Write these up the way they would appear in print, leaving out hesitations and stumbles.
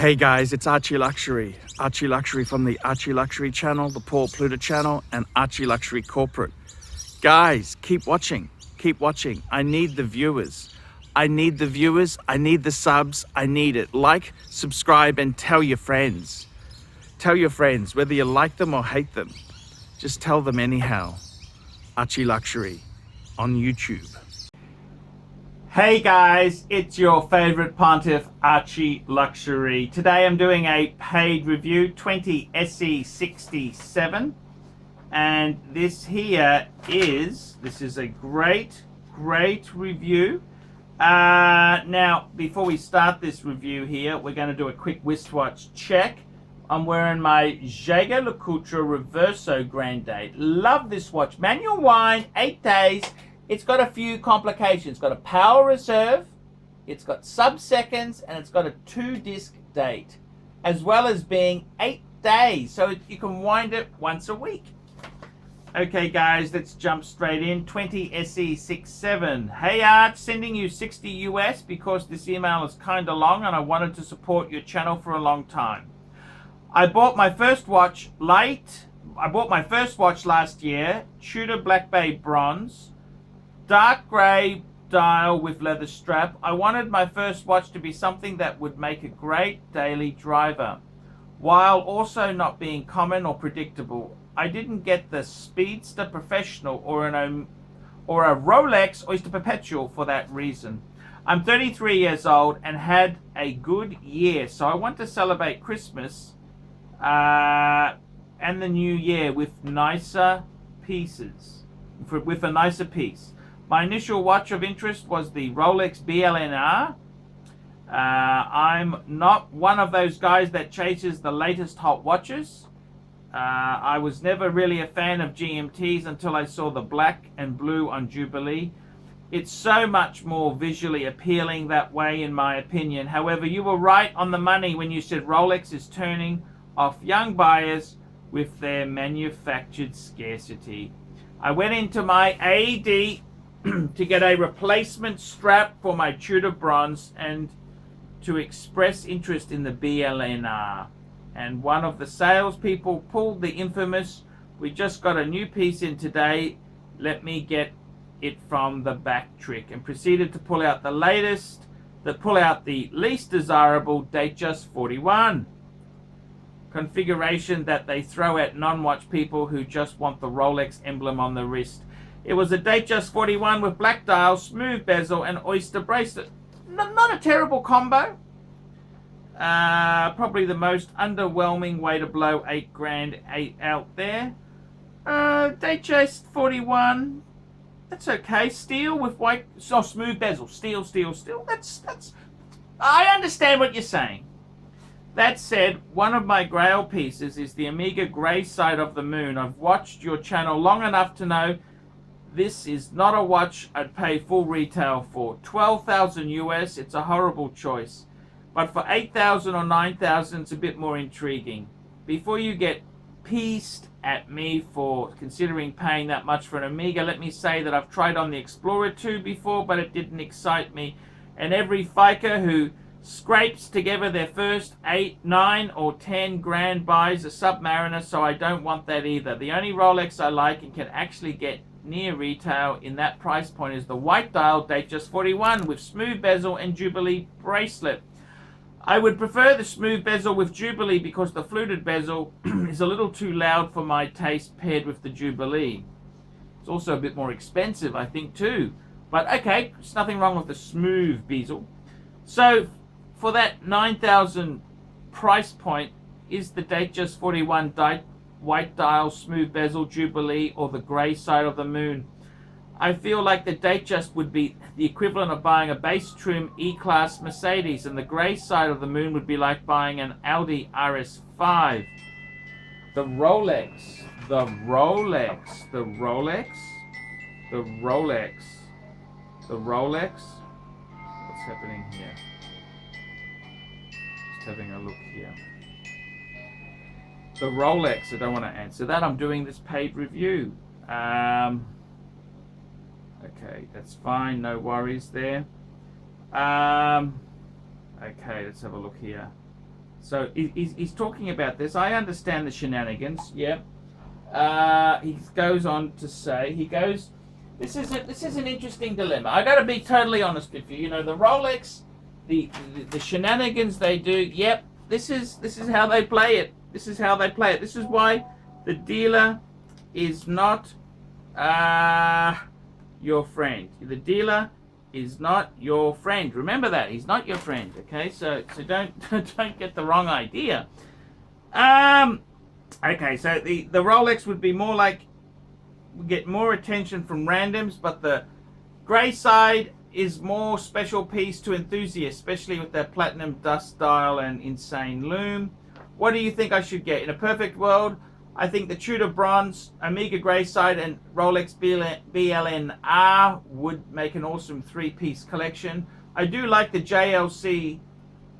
Hey guys, it's ArchieLuxury. ArchieLuxury from the ArchieLuxury channel, the Paul Pluta channel, and ArchieLuxury corporate. Guys, keep watching. Keep watching. I need the viewers. I need the viewers. I need the subs. I need it. Like, subscribe, and tell your friends. Tell your friends, whether you like them or hate them. Just tell them anyhow. ArchieLuxury on YouTube. Hey guys, it's your favorite pontiff, ArchieLuxury. Today I'm doing a paid review, 20 SE67. And this is a great review. Now, before we start this review here, we're going to do a quick wristwatch check. I'm wearing my ArchieLuxury Reverso Grande. Love this watch. Manual wind, 8 days. It's got a few complications. It's got a power reserve, it's got sub-seconds, and it's got a 2-disc date, as well as being 8 days. So you can wind it once a week. Okay guys, let's jump straight in. 20 SE67. Hey Arch, sending you 60 US because this email is kind of long and I wanted to support your channel for a long time. I bought my first watch last year, Tudor Black Bay Bronze, dark grey dial with leather strap. I wanted my first watch to be something that would make a great daily driver, while also not being common or predictable. I didn't get the Speedster Professional or a Rolex Oyster Perpetual for that reason. I'm 33 years old and had a good year, so I want to celebrate Christmas and the New Year with nicer pieces, with a nicer piece. My initial watch of interest was the Rolex BLNR. I'm not one of those guys that chases the latest hot watches. I was never really a fan of GMTs until I saw the black and blue on Jubilee. It's so much more visually appealing that way, in my opinion. However, you were right on the money when you said Rolex is turning off young buyers with their manufactured scarcity. I went into my AD to get a replacement strap for my Tudor Bronze and to express interest in the BLNR. And one of the salespeople pulled the infamous, "We just got a new piece in today, let me get it from the back" trick, and proceeded to pull out the least desirable Datejust 41 configuration that they throw at non-watch people who just want the Rolex emblem on the wrist. It was a Datejust 41 with black dial, smooth bezel, and oyster bracelet. Not a terrible combo. Probably the most underwhelming way to blow $8,000 out there. Datejust 41. That's okay. Steel with white, smooth bezel. Steel. That's. I understand what you're saying. That said, one of my grail pieces is the Omega Grey Side of the Moon. I've watched your channel long enough to know this is not a watch I'd pay full retail for. 12,000 US, it's a horrible choice. But for 8,000 or 9,000, it's a bit more intriguing. Before you get pieced at me for considering paying that much for an Omega, let me say that I've tried on the Explorer 2 before, but it didn't excite me. And every Fiker who scrapes together their first 8, 9, or 10 grand buys a Submariner, so I don't want that either. The only Rolex I like and can actually get near retail in that price point is the white dial Datejust 41 with smooth bezel and Jubilee bracelet. I would prefer the smooth bezel with Jubilee because the fluted bezel is a little too loud for my taste paired with the Jubilee. It's also a bit more expensive, I think, too. But okay, there's nothing wrong with the smooth bezel. So for that 9,000 price point, is the Datejust 41 white dial, smooth bezel, Jubilee, or the Grey Side of the Moon? I feel like the Datejust would be the equivalent of buying a base trim E-Class Mercedes, and the Grey Side of the Moon would be like buying an Audi RS5. The Rolex. What's happening here? Just having a look here. The Rolex, I don't want to answer that. I'm doing this paid review. Okay, that's fine. No worries there. Okay, let's have a look here. So he's talking about this. I understand the shenanigans. Yeah. He goes on to say, this is an interesting dilemma. I got to be totally honest with you. You know, the Rolex, the shenanigans they do. Yep, this is how they play it. This is how they play it. This is why the dealer is not your friend. The dealer is not your friend. Remember that, he's not your friend. Okay, so don't don't get the wrong idea. Okay, so the Rolex would be more like, we get more attention from randoms, but the grey side is more special piece to enthusiasts, especially with their platinum dust dial and insane lume. What do you think I should get? In a perfect world, I think the Tudor bronze, Omega grey side, and Rolex BLNR would make an awesome three-piece collection. I do like the JLC,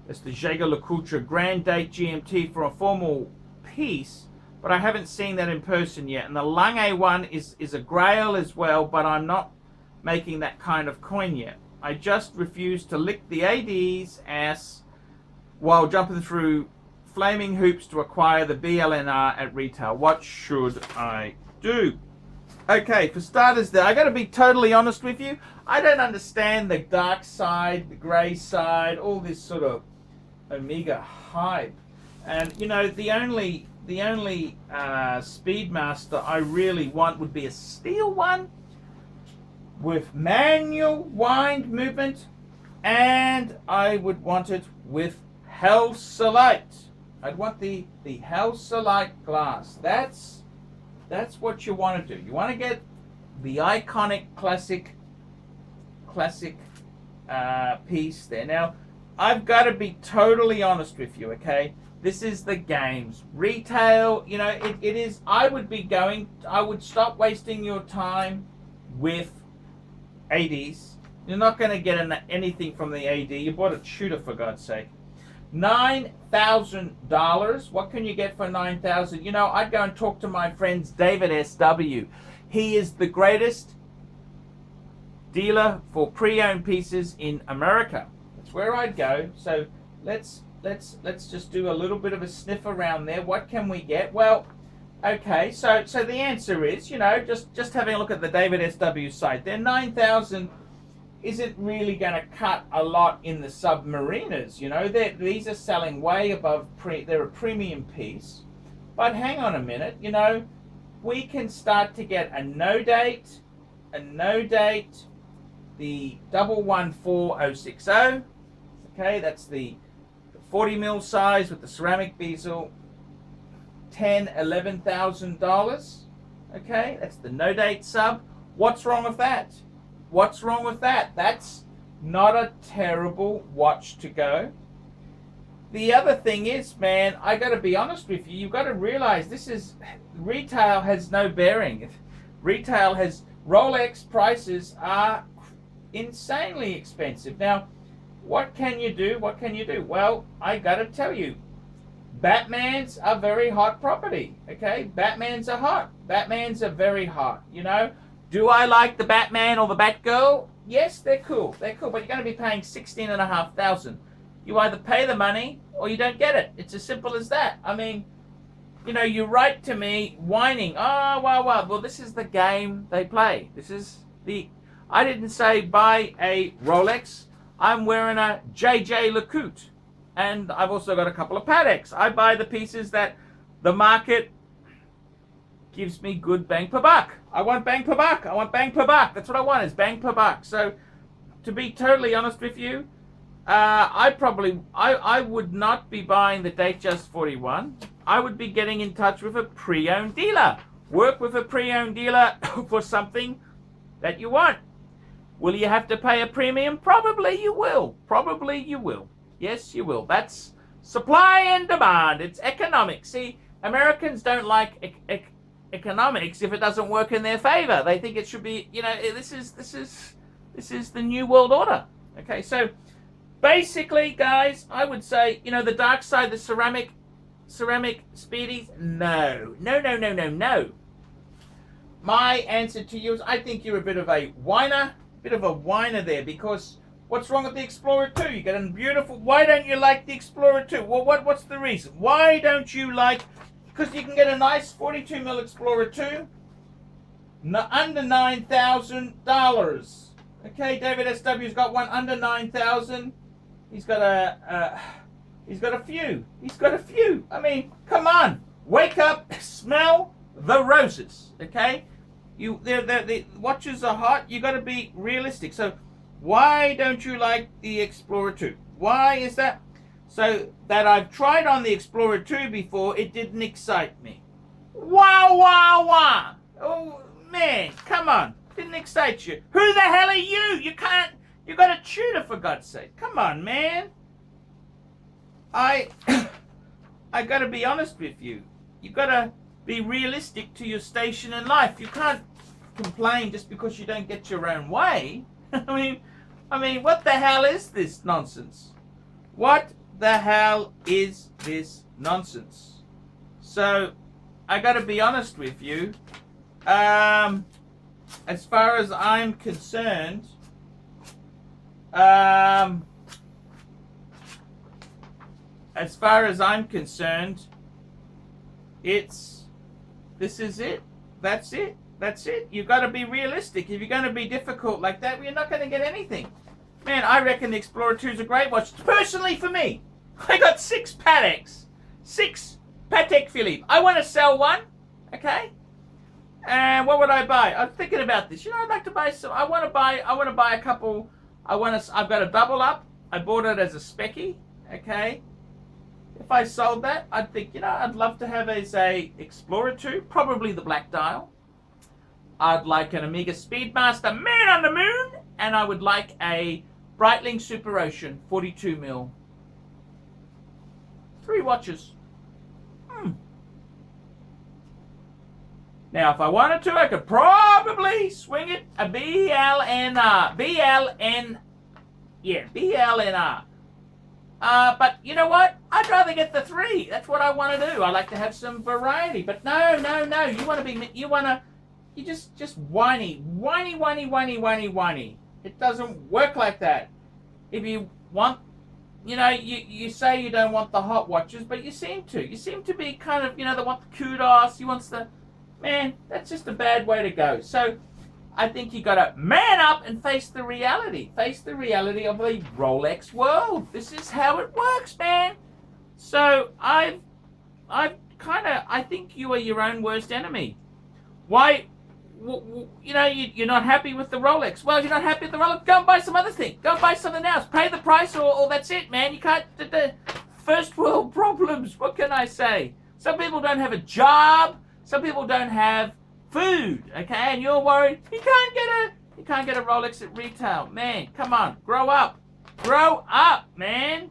that's the ArchieLuxury Grand Date GMT for a formal piece, but I haven't seen that in person yet. And the Lange one is a grail as well, but I'm not making that kind of coin yet. I just refuse to lick the AD's ass while jumping through flaming hoops to acquire the BLNR at retail. What should I do? Okay, for starters there, I got to be totally honest with you. I don't understand the dark side, the grey side, all this sort of Omega hype. And you know, the only Speedmaster I really want would be a steel one with manual wind movement, and I would want it with Halcylite. I'd want the Halcylite glass. That's what you want to do. You want to get the iconic classic piece there. Now, I've got to be totally honest with you, okay? This is the games. Retail, you know, it is. I would stop wasting your time with ADs. You're not going to get anything from the AD. You bought a shooter, for God's sake. $9,000. What can you get for $9,000? You know, I'd go and talk to my friends David SW. He is the greatest dealer for pre-owned pieces in America. That's where I'd go. So let's just do a little bit of a sniff around there. What can we get? Well, okay. So the answer is, you know, just having a look at the David SW site. Their 9,000 isn't really going to cut a lot in the submariners. You know, these are selling way above they're a premium piece. But hang on a minute, you know, we can start to get a no date, the 114060. Okay, that's the 40 mil size with the ceramic bezel, $11,000. Okay, that's the no date sub. What's wrong with that? What's wrong with that? That's not a terrible watch to go. The other thing is, man, I got to be honest with you. You've got to realize retail has no bearing. Rolex prices are insanely expensive. Now, what can you do? What can you do? Well, I got to tell you, Batmans are very hot property. Okay, Batmans are hot. Batmans are very hot. You know. Do I like the Batman or the Batgirl? Yes, they're cool. They're cool, but you're going to be paying $16,500. You either pay the money or you don't get it. It's as simple as that. I mean, you know, you write to me whining, oh, well, this is the game they play. I didn't say buy a Rolex. I'm wearing a ArchieLuxury, and I've also got a couple of Pateks. I buy the pieces that the market gives me good bang per buck. I want bang per buck. That's what I want, is bang per buck. So, to be totally honest with you, I would not be buying the Datejust 41. I would be getting in touch with a pre-owned dealer. Work with a pre-owned dealer for something that you want. Will you have to pay a premium? Probably you will. Yes, you will. That's supply and demand. It's economics. See, Americans don't like economics if it doesn't work in their favor. They think it should be, you know, this is the new world order. Okay, so basically, guys, I would say, you know, the dark side, the ceramic speedies, no. My answer to you is, I think you're a bit of a whiner there, because What's wrong with the Explorer 2? You got a beautiful... Why don't you like the Explorer 2? Well, what's the reason? Why don't you like... Because you can get a nice 42mm Explorer 2 under $9,000. Okay, David SW's got one under 9,000. He's got a few. He's got a few. I mean, come on. Wake up, smell the roses. Okay? The watches are hot. You got to be realistic. So why don't you like the Explorer 2? Why is that? So that I've tried on the Explorer 2 before, it didn't excite me. Wow, wow, wow. Oh, man, come on. Didn't excite you. Who the hell are you? You got a tutor, for God's sake. Come on, man. I got to be honest with you. You got to be realistic to your station in life. You can't complain just because you don't get your own way. I mean, what the hell is this nonsense? What the hell is this nonsense? So, I got to be honest with you. As far as I'm concerned, this is it. That's it. That's it. You've got to be realistic. If you're going to be difficult like that, well, you're not going to get anything. Man, I reckon the Explorer 2 is a great watch. Personally, for me, I got 6 Pateks. 6 Patek Philippe. I want to sell one. Okay? And what would I buy? I'm thinking about this. You know, I'd like to buy some. I want to buy a couple. I've got a double up. I bought it as a specky. Okay? If I sold that, I'd think, you know, I'd love to have as a Explorer 2, probably the black dial. I'd like an Omega Speedmaster Man on the Moon, and I would like a Breitling Super Ocean 42mm. 3 watches. Now, if I wanted to, I could probably swing it a BLNR. But you know what? I'd rather get the 3. That's what I want to do. I like to have some variety. But no. You just whiny. It doesn't work like that. If you want, you know, you say you don't want the hot watches, but you seem to. You seem to be kind of, you know, they want the kudos. You want the, man, that's just a bad way to go. So I think you got to man up and face the reality. Face the reality of the Rolex world. This is how it works, man. So I think you are your own worst enemy. Why? You know, you're not happy with the Rolex. Well, you're not happy with the Rolex. Go and buy some other thing. Go and buy something else. Pay the price, or that's it, man. You can't. The first world problems. What can I say? Some people don't have a job. Some people don't have food. Okay, and you're worried you can't get a Rolex at retail. Man, come on, grow up, man.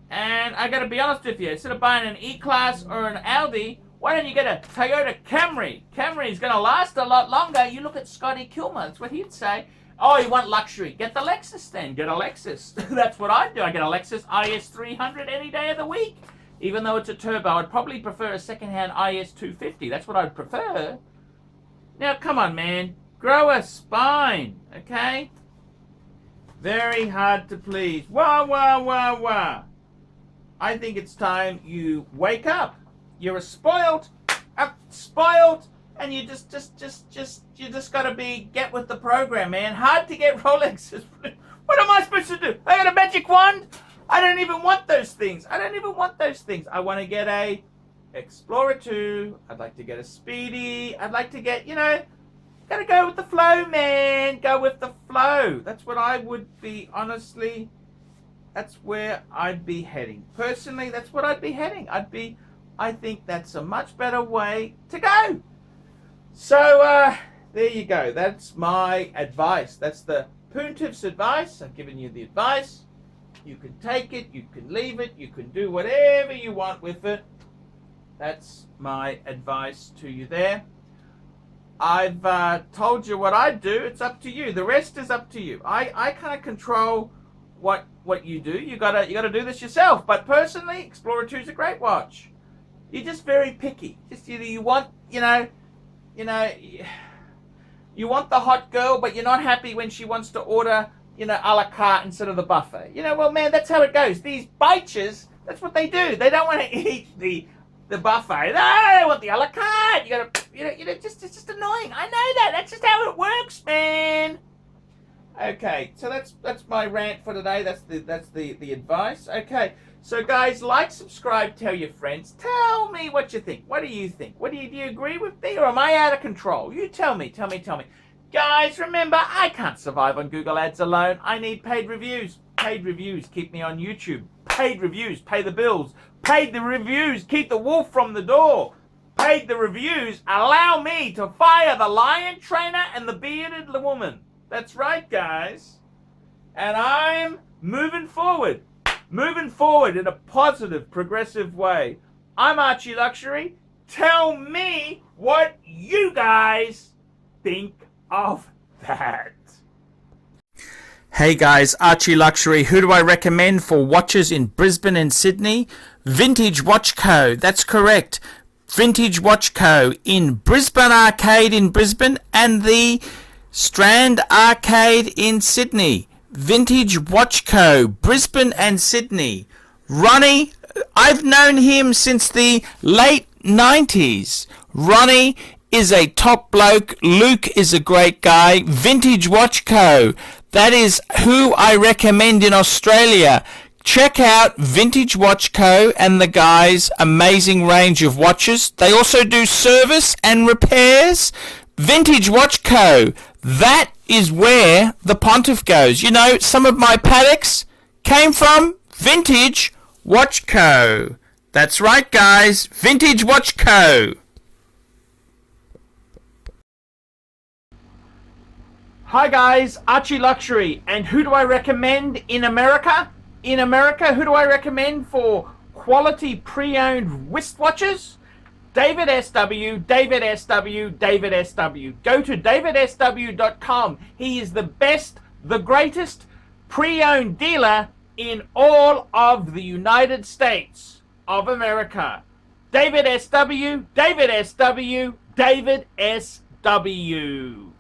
And I got to be honest with you. Instead of buying an E-Class or an Audi, why don't you get a Toyota Camry? Camry's going to last a lot longer. You look at Scotty Kilmer. That's what he'd say. Oh, you want luxury? Get the Lexus then. Get a Lexus. That's what I'd do. I get a Lexus IS 300 any day of the week. Even though it's a turbo, I'd probably prefer a second-hand IS 250. That's what I'd prefer. Now, come on, man. Grow a spine, okay? Very hard to please. Wah. I think it's time you wake up. You're spoiled, and you just gotta get with the program, man. Hard to get Rolexes. What am I supposed to do? I got a magic wand? I don't even want those things. I want to get a Explorer 2. I'd like to get a Speedy. I'd like to get, you know, gotta go with the flow, man. Go with the flow. That's what I would be, honestly. That's where I'd be heading. Personally, that's what I'd be heading. I think that's a much better way to go. So, there you go. That's my advice. That's the Puntiff's advice. I've given you the advice. You can take it, you can leave it, you can do whatever you want with it. That's my advice to you there. I've told you what I do. It's up to you. The rest is up to you. I can't control what you do. You gotta do this yourself. But personally, Explorer 2 is a great watch. You're just very picky. Just you want, you want the hot girl, but you're not happy when she wants to order, you know, a la carte instead of the buffet. You know, well, man, that's how it goes. These bitches, that's what they do. They don't want to eat the buffet. No, they want the a la carte. You gotta, it's just annoying. I know that. That's just how it works, man. Okay, so that's my rant for today. That's the advice. Okay, so guys, like, subscribe, tell your friends. Tell me what you think. What do you think? Do you agree with me, or am I out of control? You tell me. Guys, remember, I can't survive on Google Ads alone. I need paid reviews. Paid reviews keep me on YouTube. Paid reviews pay the bills. Paid the reviews keep the wolf from the door. Paid the reviews allow me to fire the lion trainer and the bearded woman. That's right, guys. And I'm moving forward in a positive, progressive way. I'm ArchieLuxury. Tell me what you guys think of that. Hey guys, ArchieLuxury. Who do I recommend for watches in Brisbane and Sydney? Vintage Watch Co. That's correct. Vintage Watch Co. in Brisbane Arcade in Brisbane and the Strand Arcade in Sydney. Vintage Watch Co. Brisbane and Sydney. Ronnie, I've known him since the late 90s. Ronnie is a top bloke. Luke is a great guy. Vintage Watch Co. That is who I recommend in Australia. Check out Vintage Watch Co. and the guys' amazing range of watches. They also do service and repairs. Vintage Watch Co. That is where the pontiff goes. You know, some of my Patek's came from Vintage Watch Co. That's right, guys. Vintage Watch Co. Hi guys, ArchieLuxury. And who do I recommend in America? In America, who do I recommend for quality pre-owned wristwatches? David SW, David SW, David SW. Go to davidsw.com. He is the best, the greatest pre-owned dealer in all of the United States of America. David SW, David SW, David SW.